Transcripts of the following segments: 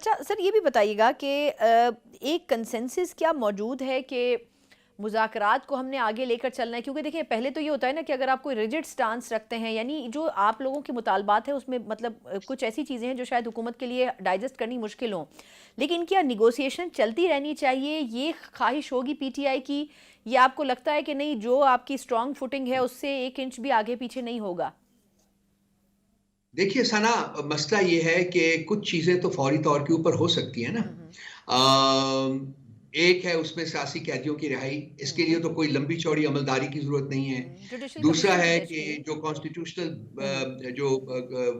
अच्छा सर, ये भी बताइएगा कि एक कंसेंसस क्या मौजूद है कि मुज़ाकरात को हमने आगे लेकर चलना है? क्योंकि देखिए पहले तो ये होता है ना कि अगर आप कोई रिजिड स्टांस रखते हैं, यानी जो आप लोगों के मुतालबात है उसमें मतलब कुछ ऐसी चीज़ें हैं जो शायद हुकूमत के लिए डाइजेस्ट करनी मुश्किल हो, लेकिन क्या निगोसिएशन चलती रहनी चाहिए, ये ख्वाहिश होगी पीटीआई की, या आपको लगता है कि नहीं, जो आपकी स्ट्रॉन्ग फुटिंग है उससे 1 इंच भी आगे पीछे नहीं होगा? देखिए सना, मसला ये है कि कुछ चीज़ें तो फौरी तौर के ऊपर हो सकती हैं ना। हम्म। हम्म। एक है उसमें सियासी कैदियों की रिहाई। इसके लिए हम्म। तो कोई लंबी चौड़ी अमलदारी की ज़रूरत नहीं है। जुडिशल दूसरा कमीशन की है कि तश्कील। जो कॉन्स्टिट्यूशनल हम्म।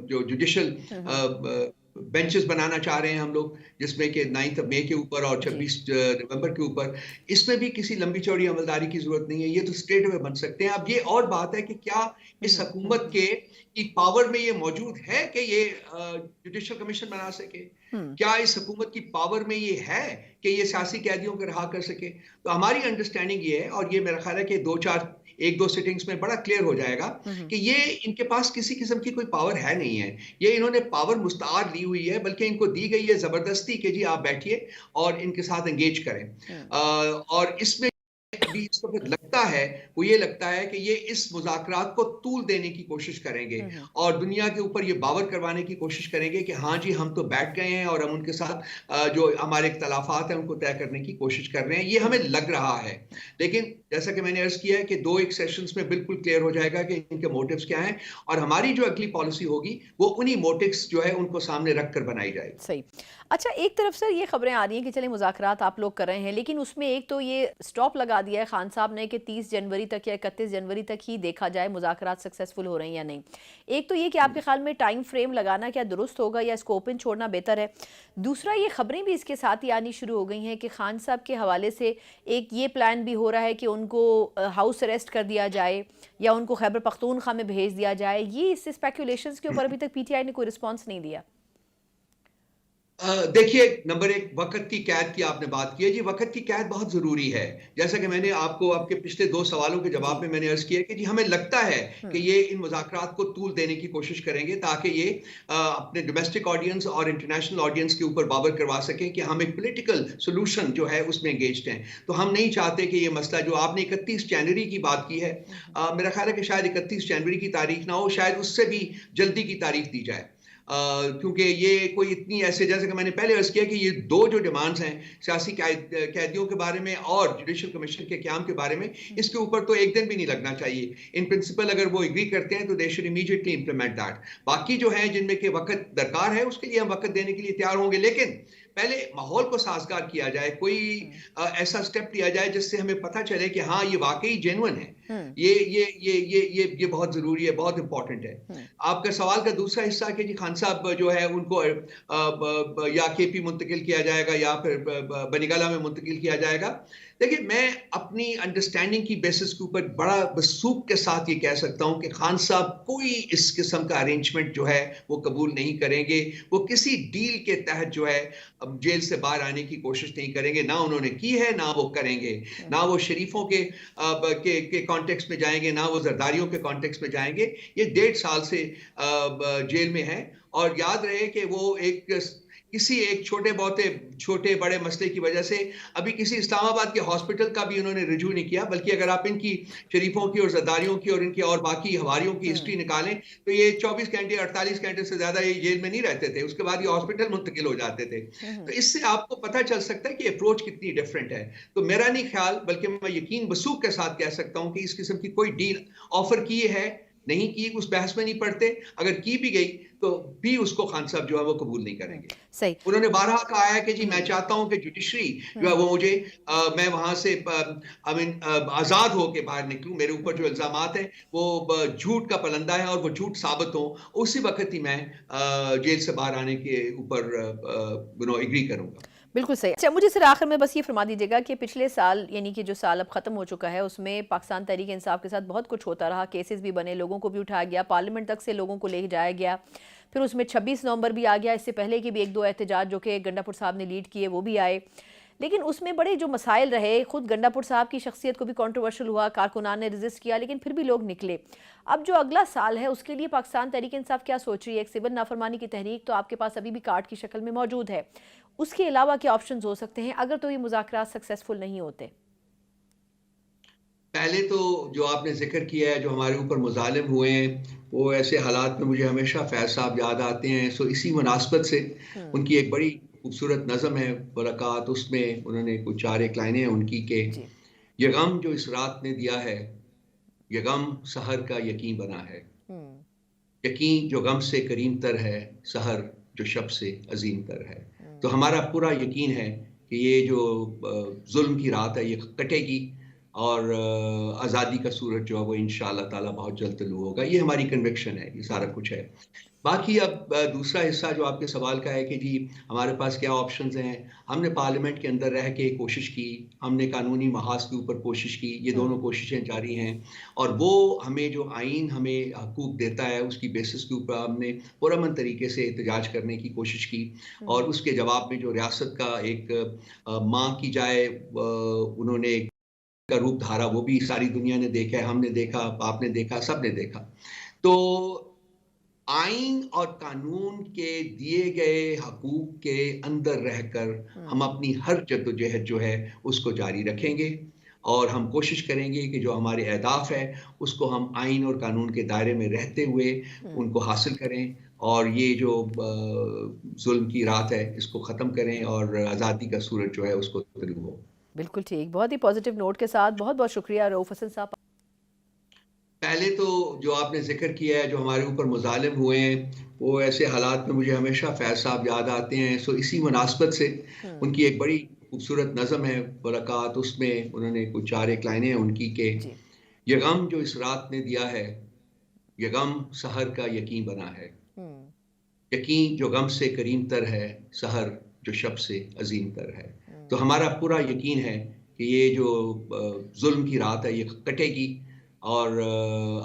जो जुडिशल हम्म। बेंचेस बनाना चाह रहे हैं हम लोग, जिसमें कि 9 मई के ऊपर और जी। 26 नवंबर के ऊपर, इसमें भी किसी लंबी चौड़ी अमलदारी की ज़रूरत नहीं है। ये तो स्ट्रेट अवे बन सकते हैं। अब ये और बात है कि क्या इस हम्म। हुकूमत के की पावर में ये मौजूद है कि ये जुडिशल कमीशन बना सके? हम्म। क्या इस हुकूमत की पावर में ये है कि ये सियासी कैदियों को रिहा कर सके? तो हमारी अंडरस्टैंडिंग ये है, और ये मेरा ख्याल है कि 1-2 सिटिंग्स में बड़ा क्लियर हो जाएगा हम्म। कि ये इनके पास किसी किस्म की कोई पावर है नहीं है। ये इन्होंने पावर मुस्तार ली हुई है, बल्कि इनको दी गई है जबरदस्ती कि जी आप बैठिए और इनके साथ एंगेज करें। हम्म। और इसमें अभी इस वक्त लगता है, वो ये लगता है कि ये इस मुज़ाकरात को तूल देने की कोशिश करेंगे हम्म। और दुनिया के ऊपर ये बावर करवाने की कोशिश करेंगे कि हाँ जी, हम तो बैठ गए हैं और हम उनके साथ जो हमारे इख्तलाफात हैं उनको तय करने की कोशिश कर रहे हैं। ये हमें हम्म। लग रहा है। लेकिन जैसा कि मैंने अर्ज किया है कि 2 एक सेशंस में बिल्कुल क्लियर हो जाएगा कि इनके मोटिव्स क्या हैं, और हमारी जो अगली पॉलिसी होगी वो उन्हीं मोटिव्स जो है उनको सामने रख कर बनाई जाएगी। सही। अच्छा, एक तरफ सर ये खबरें आ रही हैं कि चले मुज़ाकरात आप लोग कर रहे हैं, लेकिन उसमें एक तो ये स्टॉप लगा दिया है खान साहब ने कि 30 जनवरी तक या 31 जनवरी तक ही देखा जाए मुज़ाकरात सक्सेसफुल हो रहे हैं या नहीं। एक तो ये कि आपके ख्याल में टाइम फ्रेम लगाना क्या दुरुस्त होगा या इसको ओपन छोड़ना बेहतर है? दूसरा, ये खबरें भी इसके साथ ही आनी शुरू हो गई हैं कि खान साहब के हवाले से एक ये प्लान भी हो रहा है कि उनको हाउस अरेस्ट कर दिया जाए या उनको खैबर पख्तूनख्वा में भेज दिया जाए। ये इस स्पेकुलेशंस के ऊपर अभी तक पीटीआई ने कोई रिस्पॉन्स नहीं दिया। देखिए, नंबर एक, वक़्त की कैद की आपने बात की है जी। वक़्त की कैद बहुत ज़रूरी है। जैसा कि मैंने आपको आपके पिछले 2 सवालों के जी। जवाब में मैंने अर्ज़ किया कि जी हमें लगता है कि हम्म। ये इन मुज़ाकरात को तूल देने की कोशिश करेंगे ताकि ये अपने डोमेस्टिक ऑडियंस और इंटरनेशनल ऑडियंस के ऊपर बावर करवा सकें कि हम एक पॉलिटिकल सॉल्यूशन जो है उसमें एंगेज्ड हैं। तो हम नहीं चाहते कि ये मसला जो आपने 31 जनवरी की बात की है, हम्म। मेरा ख़्याल है कि शायद 31 जनवरी की तारीख ना हो, शायद उससे भी जल्दी की तारीख दी जाए। क्योंकि ये कोई इतनी ऐसे, जैसे कि मैंने पहले अर्ज किया कि ये 2 जो डिमांड्स हैं सियासी कैदियों के बारे में और जुडिशल कमीशन के क़याम के बारे में, हम्म। इसके ऊपर तो एक दिन भी नहीं लगना चाहिए। इन प्रिंसिपल अगर वो एग्री करते हैं तो they should immediately implement that. बाकी जो है जिनमें के वक्त दरकार है उसके लिए हम वक्त देने के लिए तैयार होंगे, लेकिन पहले माहौल को साजगार किया जाए, कोई हम्म। ऐसा स्टेप लिया जाए जिससे हमें पता चले कि हाँ ये वाकई जेन्युइन है। हम्म। ये बहुत जरूरी है, बहुत इंपॉर्टेंट है। हम्म। आपका सवाल का दूसरा हिस्सा कि जी खान साहब जो है उनको या केपी मुंतकिल किया जाएगा या फिर बनीगाला में मुंतकिल किया जाएगा। देखिए, मैं अपनी अंडरस्टैंडिंग की बेसिस के ऊपर बड़ा वसूख के साथ ये कह सकता हूं कि खान साहब कोई इस किस्म का अरेंजमेंट जो है वो कबूल नहीं करेंगे। वो किसी डील के तहत जो है अब जेल से बाहर आने की कोशिश नहीं करेंगे, ना उन्होंने की है ना वो करेंगे। ना हम्म। वो शरीफों के कॉन्टेक्स्ट में जाएंगे, ना वो जरदारियों के कॉन्टेक्स्ट में जाएंगे। ये 1.5 साल से जेल में है, और याद रहे कि वो किसी एक छोटे बड़े मसले की वजह से अभी किसी इस्लामाबाद के हॉस्पिटल का भी उन्होंने रिजू नहीं किया, बल्कि अगर आप इनकी शरीफों की और जरदारियों की और इनकी और बाकी हवारियों की हिस्ट्री हम्म। निकालें तो ये 24 घंटे 48 घंटे से ज्यादा ये जेल में नहीं रहते थे, उसके बाद ये हॉस्पिटल मुंतकिल हो जाते थे। तो हम्म। इससे आपको पता चल सकता है कि अप्रोच कितनी डिफरेंट है। तो मेरा नहीं ख्याल, बल्कि मैं यकीन वसूख के साथ कह सकता हूं कि इस किस्म की कोई डील ऑफर की है नहीं की, उस बहस में नहीं पड़ते। अगर की भी गई तो भी उसको खान साहब जो है वो कबूल नहीं हम्म। करेंगे। सही। उन्होंने बारहा कहा है कि जी मैं हम्म। चाहता हूं कि जुडिशरी जो है हम्म। वो मुझे मैं वहां से आई मीन आजाद होकर बाहर निकलूं, मेरे ऊपर जो हम्म। इल्जामात है वो झूठ का पलंदा है और वो झूठ साबित हो, उसी वक्त ही मैं जेल से बाहर आने के ऊपर एग्री करूंगा। बिल्कुल सही। अच्छा, मुझे सिर्फ आखिर में बस ये फरमा दीजिएगा कि पिछले साल, यानी कि जो साल अब ख़त्म हो चुका है, उसमें पाकिस्तान तहरीक इंसाफ के साथ बहुत कुछ होता रहा, केसेस भी बने, लोगों को भी उठाया गया, पार्लियामेंट तक से लोगों को ले जाया गया, फिर उसमें 26 नवंबर भी आ गया, इससे पहले के भी 1-2 एहतजाज जो कि गंडापुर साहब ने लीड किए वो भी आए। लेकिन उसमें बड़े जो मसाइल रहे, खुद गंडापुर साहब की शख्सियत को भी कंट्रोवर्शियल हुआ, कारकुनान ने रेजिस्ट किया, लेकिन फिर भी लोग निकले। अब जो अगला साल है उसके लिए पाकिस्तान तहरीक इंसाफ क्या सोच रही है? एक सिविल नाफरमानी की तहरीक तो आपके पास अभी भी कार्ड की शक्ल में मौजूद है, उसके अलावा क्या ऑप्शंस हो सकते हैं अगर तो ये मुज़ाकरात सक्सेसफुल नहीं होते? पहले तो जो आपने ज़िक्र किया है, जो हमारे ऊपर मुज़ालिम हुए हैं, वो ऐसे हालात में मुझे हमेशा फैज़ साहब याद आते हैं। सो इसी मुनासबत से हम्म। उनकी एक बड़ी खूबसूरत नज़म है मुलाकात, उसमें उन्होंने कुछ 4 एक लाइनें हैं उनकी कि जी। ये गम जो इस रात ने दिया है, ये गम सहर का यकीन बना है। हम्म। यकीन जो गम से करीम तर है, सहर जो शब से अजीम तर है। तो हम्म। हमारा पूरा यकीन है कि ये जो ज़ुल्म की रात है ये कटेगी और आज़ादी का सूरज जो है वो इंशाअल्लाह ताला बहुत जल्द तुलू होगा। ये हमारी कन्विक्शन है, ये सारा कुछ है। बाकी अब दूसरा हिस्सा जो आपके सवाल का है कि जी हमारे पास क्या ऑप्शंस हैं। हमने पार्लियामेंट के अंदर रह के कोशिश की, हमने कानूनी महाज के ऊपर कोशिश की, ये दोनों हम्म। कोशिशें जारी हैं और वो हमें जो आइन हमें हकूक देता है उसकी बेसिस के ऊपर हमने पुरअमन तरीके से एहतजाज करने की कोशिश की और हम्म। उसके जवाब में जो रियासत का एक मांग की जाए उन्होंने का रूप धारा, वो भी सारी दुनिया ने देखा है, हमने देखा, आपने देखा, सबने देखा। तो आइन और कानून के दिए गए हकूक के अंदर रहकर हम हम्म। अपनी हर जद्दोजहद जो है उसको जारी रखेंगे और हम कोशिश करेंगे कि जो हमारे अहदाफ है उसको हम आइन और कानून के दायरे में रहते हुए हम्म। उनको हासिल करें और ये जो जुल्म की रात है इसको ख़त्म करें और आज़ादी का सूरज जो है उसको तुलू हो। बिल्कुल ठीक, बहुत ही पॉजिटिव नोट के साथ बहुत बहुत शुक्रिया रऊफ हसन साहब। पहले तो जो आपने ज़िक्र किया है, जो हमारे ऊपर मुज़ालिम हुए हैं, वो ऐसे हालात में मुझे हमेशा फैज़ साहब याद आते हैं। सो इसी मुनासबत से हम्म। उनकी एक बड़ी खूबसूरत नज़म है मुलाकात, उसमें उन्होंने कुछ 4 एक लाइनें हैं उनकी कि जी। ये गम जो इस रात ने दिया है, ये गम सहर का यकीन बना है। हम्म। यकीन जो गम से करीम तर है, सहर जो शब से अज़ीम तर है। तो हम्म। हमारा पूरा यकीन है कि ये जो ज़ुल्म की रात है ये कटेगी और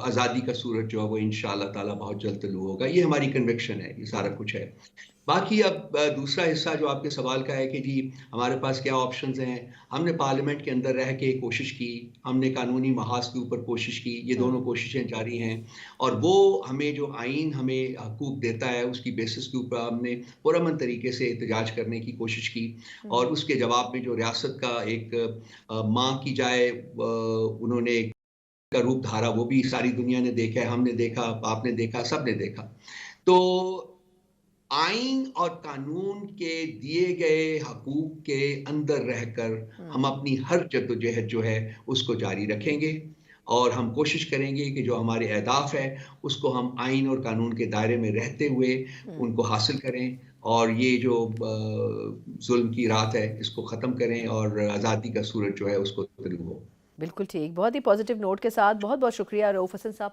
आज़ादी का सूरज जो है वो इंशाअल्लाह ताला बहुत जल्द तुलू होगा। ये हमारी कन्विक्शन है, ये सारा कुछ है। बाकी अब दूसरा हिस्सा जो आपके सवाल का है कि जी हमारे पास क्या ऑप्शंस हैं। हमने पार्लियामेंट के अंदर रह के कोशिश की, हमने कानूनी महाज के ऊपर कोशिश की, ये दोनों हम्म। कोशिशें जारी हैं और वो हमें जो आइन हमें हकूक देता है उसकी बेसिस के ऊपर हमने पुरअमन तरीके से एहतजाज करने की कोशिश की और हम्म। उसके जवाब में जो रियासत का एक मांग की जाए उन्होंने का रूप धारा, वो भी सारी दुनिया ने देखा है, हमने देखा, आपने देखा, सबने देखा। तो आइन और कानून के दिए गए हकूक के अंदर रहकर हम हम्म। अपनी हर जद्दोजहद जो है उसको जारी रखेंगे और हम कोशिश करेंगे कि जो हमारे अहदाफ है उसको हम आइन और कानून के दायरे में रहते हुए हम्म। उनको हासिल करें और ये जो जुल्म की रात है इसको ख़त्म करें और आज़ादी का सूरज जो है उसको तुलू हो। बिल्कुल ठीक, बहुत ही पॉजिटिव नोट के साथ बहुत बहुत शुक्रिया रऊफ हसन साहब।